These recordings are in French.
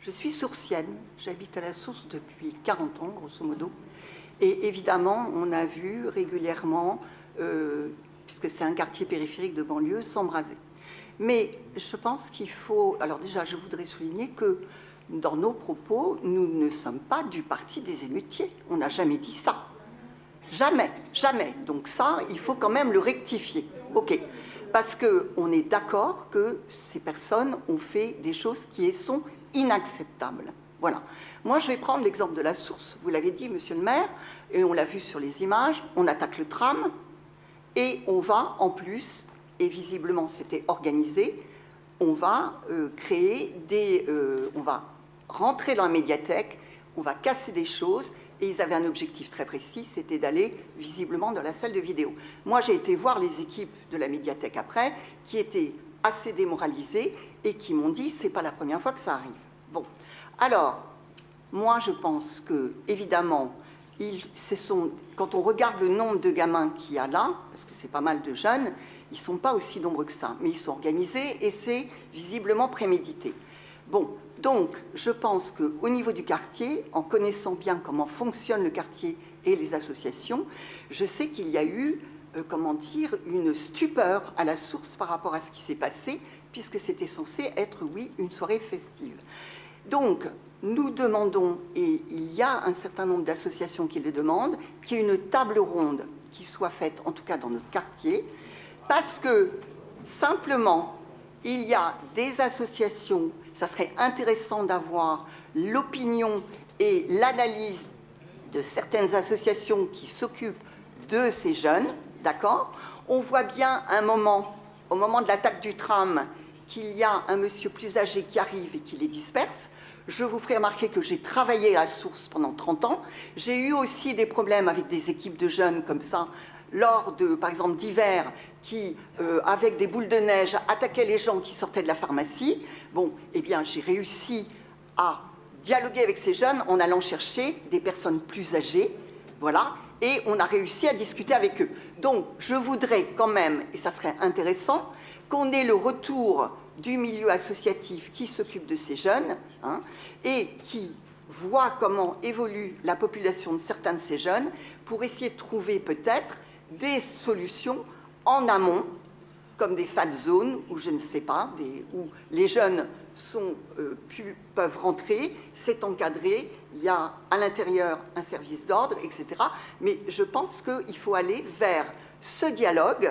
Je suis sourcienne, j'habite à la Source depuis 40 ans, grosso modo. Et évidemment, on a vu régulièrement, puisque c'est un quartier périphérique de banlieue, s'embraser. Mais je pense qu'il faut... Alors déjà, je voudrais souligner que dans nos propos, nous ne sommes pas du parti des émeutiers. On n'a jamais dit ça. Jamais, jamais. Donc ça, il faut quand même le rectifier. OK. Parce qu'on est d'accord que ces personnes ont fait des choses qui sont inacceptables. Voilà. Moi, je vais prendre l'exemple de la Source. Vous l'avez dit, monsieur le maire, et on l'a vu sur les images, on attaque le tram, et on va, en plus, et visiblement c'était organisé, on va créer des... on va rentrer dans la médiathèque, on va casser des choses, et ils avaient un objectif très précis, c'était d'aller visiblement dans la salle de vidéo. Moi, j'ai été voir les équipes de la médiathèque après, qui étaient assez démoralisées, et qui m'ont dit, c'est pas la première fois que ça arrive. Bon, alors, moi, je pense que, évidemment, quand on regarde le nombre de gamins qu'il y a là, parce que c'est pas mal de jeunes, ils ne sont pas aussi nombreux que ça, mais ils sont organisés et c'est visiblement prémédité. Bon, donc, je pense qu'au niveau du quartier, en connaissant bien comment fonctionne le quartier et les associations, je sais qu'il y a eu, comment dire, une stupeur à la Source par rapport à ce qui s'est passé, puisque c'était censé être, oui, une soirée festive. Donc, nous demandons, et il y a un certain nombre d'associations qui le demandent, qu'il y ait une table ronde qui soit faite, en tout cas dans notre quartier, parce que, simplement, il y a des associations, ça serait intéressant d'avoir l'opinion et l'analyse de certaines associations qui s'occupent de ces jeunes, d'accord? On voit bien au moment de l'attaque du tram, qu'il y a un monsieur plus âgé qui arrive et qui les disperse. Je vous ferai remarquer que j'ai travaillé à la Source pendant 30 ans. J'ai eu aussi des problèmes avec des équipes de jeunes comme ça, lors de, par exemple, d'hiver, qui, avec des boules de neige, attaquaient les gens qui sortaient de la pharmacie. Bon, eh bien, j'ai réussi à dialoguer avec ces jeunes en allant chercher des personnes plus âgées, voilà, et on a réussi à discuter avec eux. Donc, je voudrais quand même, et ça serait intéressant, qu'on ait le retour du milieu associatif qui s'occupe de ces jeunes, hein, et qui voit comment évolue la population de certains de ces jeunes, pour essayer de trouver peut-être des solutions en amont, comme des fat zones, ou je ne sais pas, où les jeunes peuvent rentrer, c'est encadré, il y a à l'intérieur un service d'ordre, etc. Mais je pense qu'il faut aller vers ce dialogue.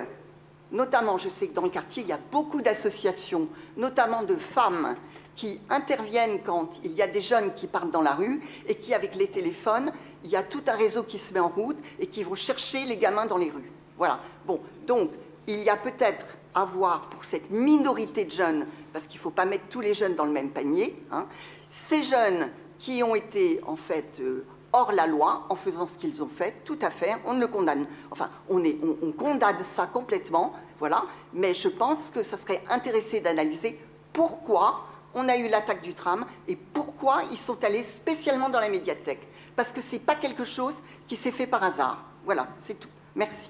Notamment, je sais que dans le quartier, il y a beaucoup d'associations, notamment de femmes, qui interviennent quand il y a des jeunes qui partent dans la rue et qui, avec les téléphones, il y a tout un réseau qui se met en route et qui vont chercher les gamins dans les rues. Voilà. Bon, donc, il y a peut-être à voir pour cette minorité de jeunes, parce qu'il ne faut pas mettre tous les jeunes dans le même panier, hein, ces jeunes qui ont été, en fait, hors la loi, en faisant ce qu'ils ont fait, tout à fait, on ne le condamne. Enfin, on condamne ça complètement, voilà, mais je pense que ça serait intéressant d'analyser pourquoi on a eu l'attaque du tram et pourquoi ils sont allés spécialement dans la médiathèque. Parce que ce n'est pas quelque chose qui s'est fait par hasard. Voilà, c'est tout. Merci.